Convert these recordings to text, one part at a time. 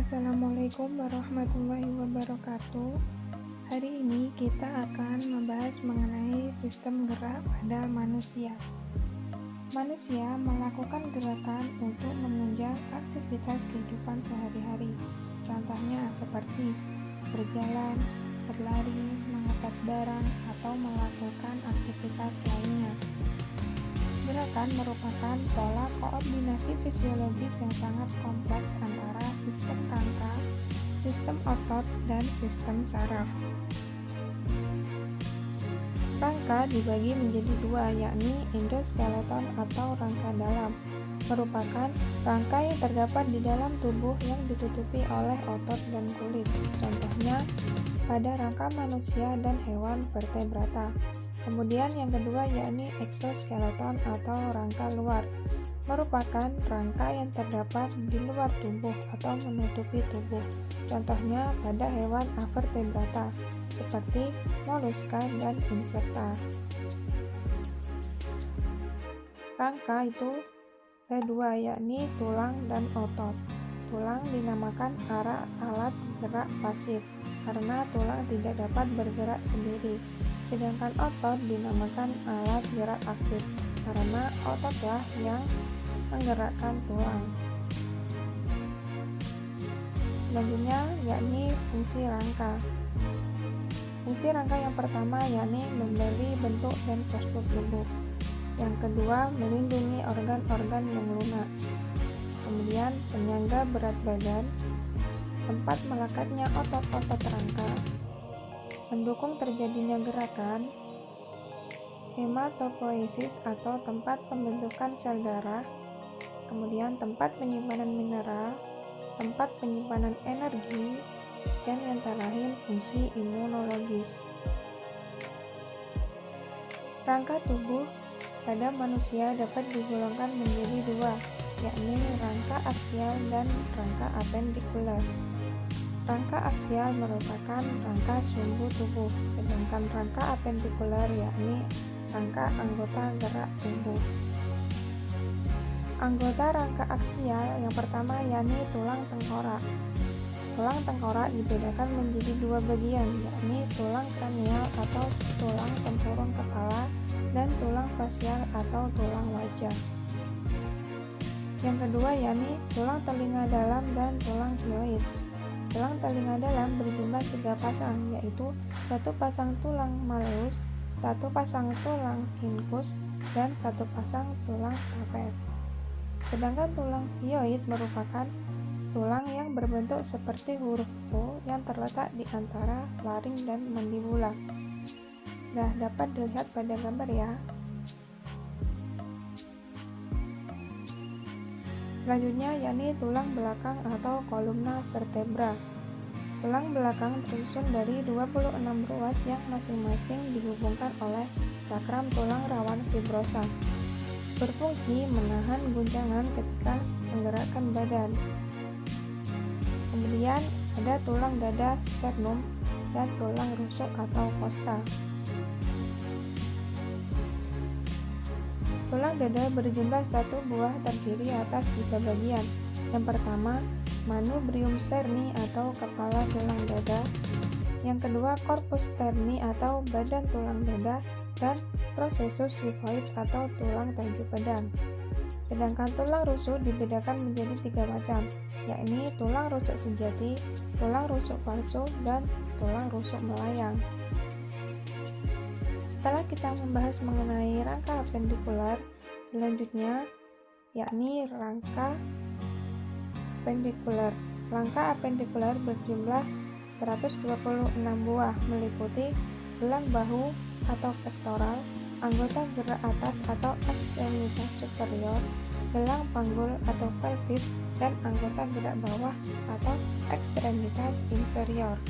Assalamualaikum warahmatullahi wabarakatuh. Hari ini kita akan membahas mengenai sistem gerak pada manusia. Manusia melakukan gerakan untuk menunjang aktivitas kehidupan sehari-hari. Contohnya seperti berjalan, berlari, mengangkat barang, atau melakukan aktivitas lainnya. Gerakan merupakan pola koordinasi fisiologis yang sangat kompleks antara sistem rangka, sistem otot, dan sistem saraf. Rangka dibagi menjadi dua, yakni endoskeleton atau rangka dalam. Merupakan rangka yang terdapat di dalam tubuh yang ditutupi oleh otot dan kulit. Contohnya pada rangka manusia dan hewan vertebrata. Kemudian yang kedua yakni eksoskeleton atau rangka luar, merupakan rangka yang terdapat di luar tubuh atau menutupi tubuh. Contohnya pada hewan avertebrata seperti moluska dan insekta. Rangka itu ada dua, yakni tulang dan otot. Tulang dinamakan alat gerak pasif karena tulang tidak dapat bergerak sendiri. Sedangkan otot dinamakan alat gerak aktif karena ototlah yang menggerakkan tulang. Selanjutnya yakni fungsi rangka. Fungsi rangka yang pertama yakni memberi bentuk dan postur tubuh. Yang kedua melindungi organ-organ yang lunak. Kemudian penyangga berat badan, tempat melekatnya otot-otot rangka, mendukung terjadinya gerakan, hematopoiesis atau tempat pembentukan sel darah, kemudian tempat penyimpanan mineral, tempat penyimpanan energi, dan yang terakhir fungsi imunologis. Rangka tubuh pada manusia dapat digolongkan menjadi dua, yakni rangka aksial dan rangka apendikular. Rangka aksial merupakan rangka sumbu tubuh, sedangkan rangka apendikular yakni rangka anggota gerak tubuh. Anggota rangka aksial yang pertama yakni tulang tengkorak. Tulang tengkorak dibedakan menjadi dua bagian, yakni tulang kranial atau tulang tempurung kepala dan tulang fasial atau tulang wajah. Yang kedua yakni tulang telinga dalam dan tulang hyoid. Tulang telinga dalam berjumlah 3 pasang, yaitu 1 pasang tulang malleus, 1 pasang tulang incus, dan 1 pasang tulang stapes. Sedangkan tulang hyoid merupakan tulang yang berbentuk seperti huruf O yang terletak di antara laring dan mandibula. Nah, dapat dilihat pada gambar ya. Selanjutnya yakni tulang belakang atau kolumna vertebra. Tulang belakang tersusun dari 26 ruas yang masing-masing dihubungkan oleh cakram tulang rawan fibrosa. Berfungsi menahan guncangan ketika menggerakkan badan. Kemudian ada tulang dada sternum dan tulang rusuk atau costa. Tulang dada berjumlah 1 buah terdiri atas 3 bagian. Yang pertama, manubrium sterni atau kepala tulang dada. Yang kedua, corpus sterni atau badan tulang dada, dan processus xiphoid atau tulang taju pedang. Sedangkan tulang rusuk dibedakan menjadi 3 macam, yakni tulang rusuk sejati, tulang rusuk palsu, dan tulang rusuk melayang. Setelah kita membahas mengenai rangka apendikular, selanjutnya yakni rangka apendikular. Rangka apendikular berjumlah 126 buah, meliputi gelang bahu atau pektoral, anggota gerak atas atau ekstremitas superior, gelang panggul atau pelvis, dan anggota gerak bawah atau ekstremitas inferior.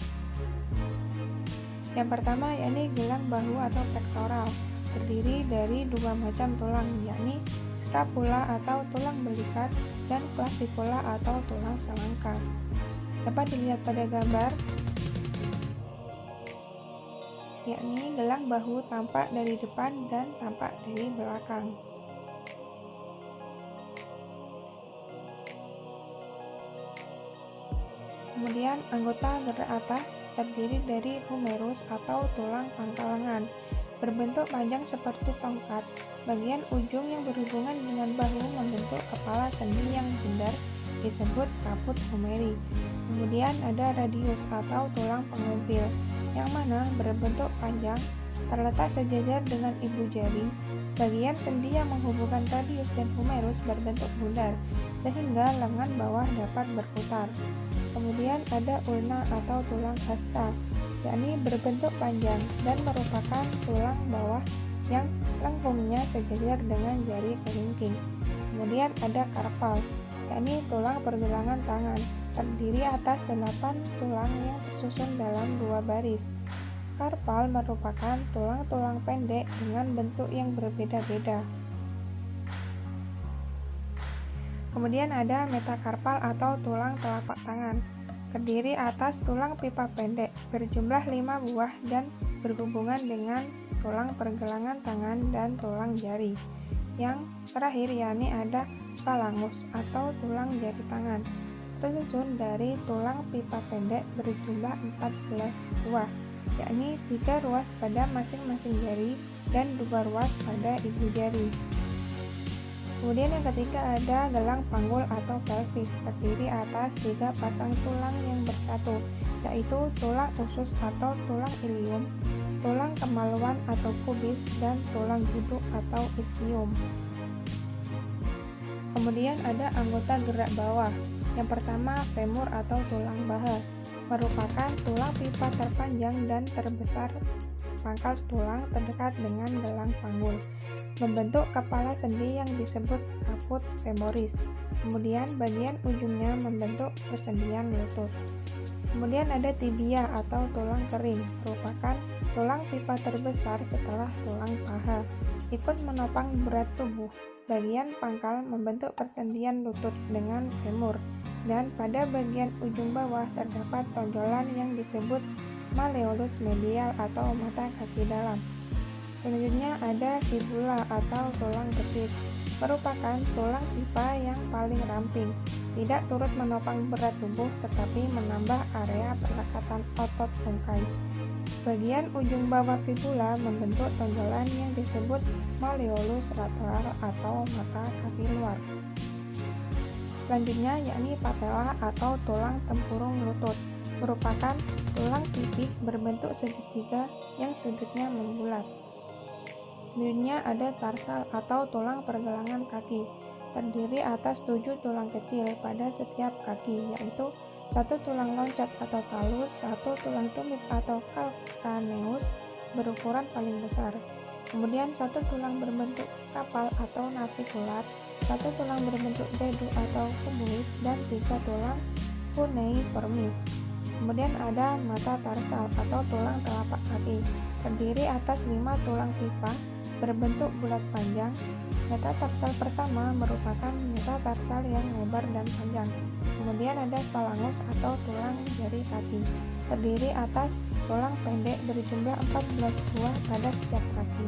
Yang pertama yakni gelang bahu atau pektoral, terdiri dari 2 macam tulang, yakni scapula atau tulang belikat dan clavicula atau tulang selangkah. Dapat dilihat pada gambar, yakni gelang bahu tampak dari depan dan tampak dari belakang. Kemudian anggota gerak atas terdiri dari humerus atau tulang pangkal lengan, berbentuk panjang seperti tongkat. Bagian ujung yang berhubungan dengan bahu membentuk kepala sendi yang bundar disebut kaput humeri. Kemudian ada radius atau tulang pengumpil, yang mana berbentuk panjang, terletak sejajar dengan ibu jari. Bagian sendi yang menghubungkan radius dan humerus berbentuk bundar, sehingga lengan bawah dapat berputar. Kemudian ada ulna atau tulang hasta, yakni berbentuk panjang dan merupakan tulang bawah yang lengkungnya sejajar dengan jari kelingking. Kemudian ada karpal, yakni tulang pergelangan tangan, terdiri atas 8 tulang yang tersusun dalam 2 baris. Karpal merupakan tulang-tulang pendek dengan bentuk yang berbeda-beda. Kemudian ada metakarpal atau tulang telapak tangan, terdiri atas tulang pipa pendek berjumlah 5 buah dan berhubungan dengan tulang pergelangan tangan dan tulang jari. Yang terakhir yakni ada falangus atau tulang jari tangan, tersusun dari tulang pipa pendek berjumlah 14 buah, yakni 3 ruas pada masing-masing jari dan 2 ruas pada ibu jari. Kemudian yang ketiga ada gelang panggul atau pelvis, terdiri atas 3 pasang tulang yang bersatu, yaitu tulang usus atau tulang ilium, tulang kemaluan atau pubis, dan tulang duduk atau ischium. Kemudian ada anggota gerak bawah. Yang pertama femur atau tulang paha, merupakan tulang pipa terpanjang dan terbesar pangkal tulang terdekat dengan gelang panggul, membentuk kepala sendi yang disebut kaput femoris. Kemudian bagian ujungnya membentuk persendian lutut. Kemudian ada tibia atau tulang kering, merupakan tulang pipa terbesar setelah tulang paha, ikut menopang berat tubuh. Bagian pangkal membentuk persendian lutut dengan femur, dan pada bagian ujung bawah terdapat tonjolan yang disebut malleolus medial atau mata kaki dalam. Selanjutnya ada fibula atau tulang betis, merupakan tulang pipa yang paling ramping, tidak turut menopang berat tubuh tetapi menambah area perlekatan otot tungkai. Bagian ujung bawah fibula membentuk tonjolan yang disebut malleolus lateral atau mata kaki luar. Selanjutnya yakni patella atau tulang tempurung lutut, merupakan tulang pipi berbentuk segitiga yang sudutnya membulat. Selanjutnya ada tarsal atau tulang pergelangan kaki, terdiri atas 7 tulang kecil pada setiap kaki, yaitu 1 tulang loncat atau talus, 1 tulang tumit atau calcaneus berukuran paling besar. Kemudian 1 tulang berbentuk kapal atau navicular, 1 tulang berbentuk dedu atau cuboid, dan 3 tulang cuneiformis. Kemudian ada metatarsal atau tulang telapak kaki, terdiri atas 5 tulang pipa berbentuk bulat panjang. Metatarsal pertama merupakan metatarsal yang lebar dan panjang. Kemudian ada falangus atau tulang jari kaki, terdiri atas tulang pendek berjumlah 14 buah pada setiap kaki.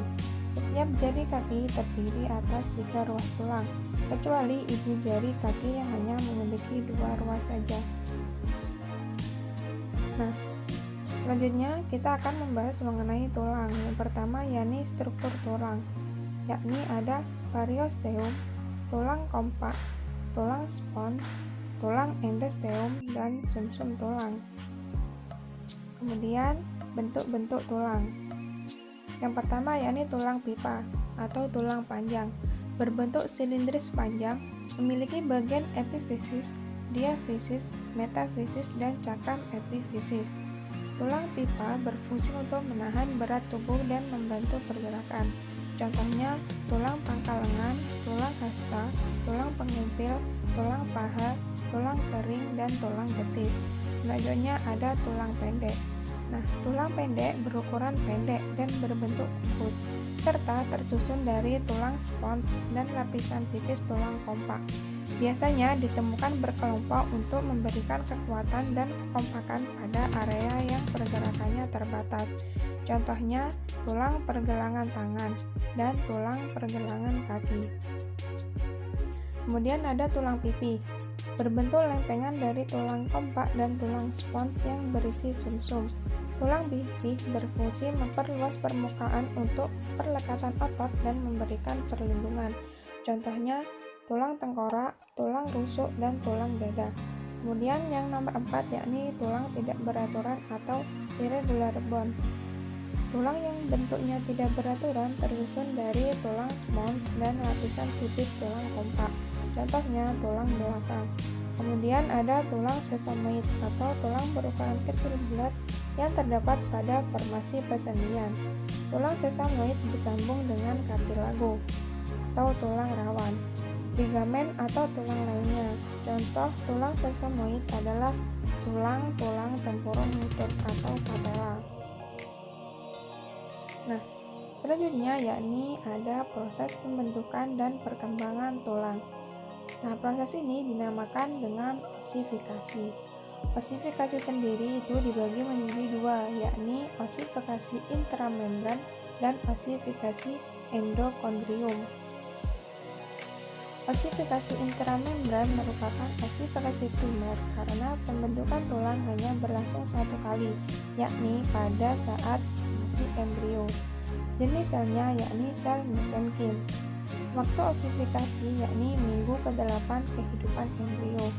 Setiap jari kaki terdiri atas 3 ruas tulang, kecuali ibu jari kaki yang hanya memiliki 2 ruas saja. Nah, selanjutnya kita akan membahas mengenai tulang. Yang pertama yakni struktur tulang, yakni ada periosteum, tulang kompak, tulang spons, tulang endosteum, dan sumsum tulang. Kemudian bentuk-bentuk tulang. Yang pertama yakni tulang pipa atau tulang panjang, berbentuk silindris panjang, memiliki bagian epifisis, diafisis, metafisis, dan cakram epifisis. Tulang pipa berfungsi untuk menahan berat tubuh dan membantu pergerakan. Contohnya tulang pangkal lengan, tulang hasta, tulang pengumpil, tulang paha, tulang kering, dan tulang betis. Selanjutnya ada tulang pendek. Nah, tulang pendek berukuran pendek dan berbentuk kubus, serta tersusun dari tulang spons dan lapisan tipis tulang kompak. Biasanya ditemukan berkelompok untuk memberikan kekuatan dan kekompakan pada area yang pergerakannya terbatas. Contohnya tulang pergelangan tangan dan tulang pergelangan kaki. Kemudian ada tulang pipi. berbentuk lempengan dari tulang kompak dan tulang spons yang berisi sumsum. Tulang pipih berfungsi memperluas permukaan untuk perlekatan otot dan memberikan perlindungan. Contohnya, tulang tengkorak, tulang rusuk, dan tulang dada. Kemudian yang nomor 4 yakni tulang tidak beraturan atau irregular bones. Tulang yang bentuknya tidak beraturan tersusun dari tulang spons dan lapisan tipis tulang kompak. Contohnya tulang belakang. Kemudian ada tulang sesamoid atau tulang berukuran kecil bulat yang terdapat pada formasi persendian. Tulang sesamoid bersambung dengan kartilago atau tulang rawan, ligamen atau tulang lainnya. Contoh tulang sesamoid adalah tulang tempurung lutut atau patella. Nah, selanjutnya yakni ada proses pembentukan dan perkembangan tulang. Nah, proses ini dinamakan dengan osifikasi. Osifikasi sendiri itu dibagi menjadi dua, yakni osifikasi intramembran dan osifikasi endokondrium. Osifikasi intramembran merupakan osifikasi primer karena pembentukan tulang hanya berlangsung satu kali, yakni pada saat masih embrio. Jenis selnya yakni sel mesenkim. Waktu osifikasi yakni minggu ke-8 kehidupan embrio.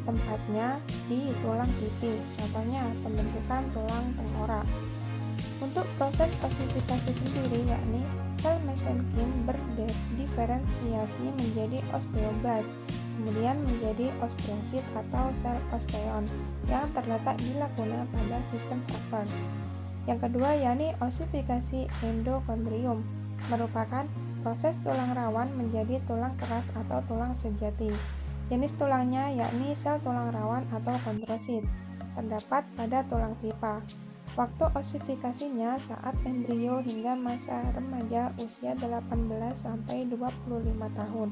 Tempatnya di tulang pipih, contohnya pembentukan tulang tengkorak. Untuk proses osifikasi sendiri yakni sel mesenkim berdiferensiasi menjadi osteoblast, kemudian menjadi osteosit atau sel osteon yang terletak di lakuna pada sistem Evans. Yang kedua yakni osifikasi endokondrium, merupakan proses tulang rawan menjadi tulang keras atau tulang sejati. Jenis tulangnya yakni sel tulang rawan atau kondrosit, terdapat pada tulang pipa. Waktu osifikasinya saat embrio hingga masa remaja usia 18-25 tahun.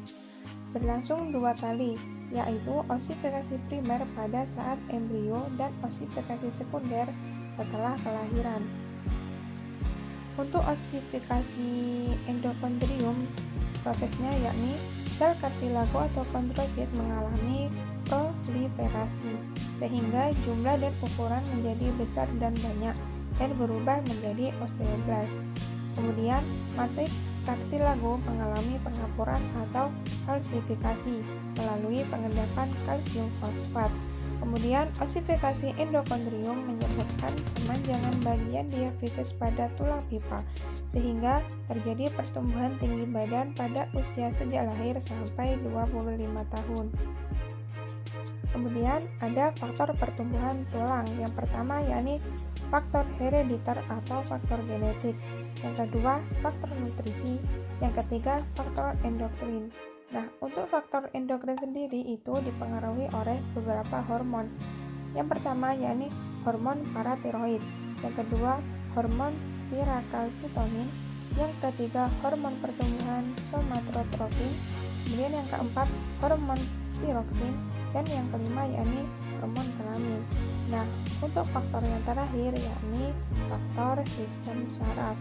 Berlangsung dua kali, yaitu osifikasi primer pada saat embrio dan osifikasi sekunder setelah kelahiran. Untuk osifikasi endokondrium, prosesnya yakni sel kartilago atau kondrosit mengalami proliferasi, sehingga jumlah dan ukuran menjadi besar dan banyak, dan berubah menjadi osteoblast. Kemudian, matriks kartilago mengalami pengapuran atau kalsifikasi melalui pengendapan kalsium fosfat. Kemudian, osifikasi endokondrium menyebabkan pemanjangan bagian diafisis pada tulang pipa, sehingga terjadi pertumbuhan tinggi badan pada usia sejak lahir sampai 25 tahun. Kemudian, ada faktor pertumbuhan tulang. Yang pertama yakni faktor herediter atau faktor genetik. Yang kedua, faktor nutrisi. Yang ketiga, faktor endokrin. Nah, untuk faktor endokrin sendiri itu dipengaruhi oleh beberapa hormon. Yang pertama yakni hormon paratiroid, yang kedua hormon tirakalsitonin, yang ketiga hormon pertumbuhan somatotrofin, kemudian yang keempat hormon tiroksin, dan yang kelima yakni hormon kelamin. Nah, untuk faktor yang terakhir yakni faktor sistem saraf.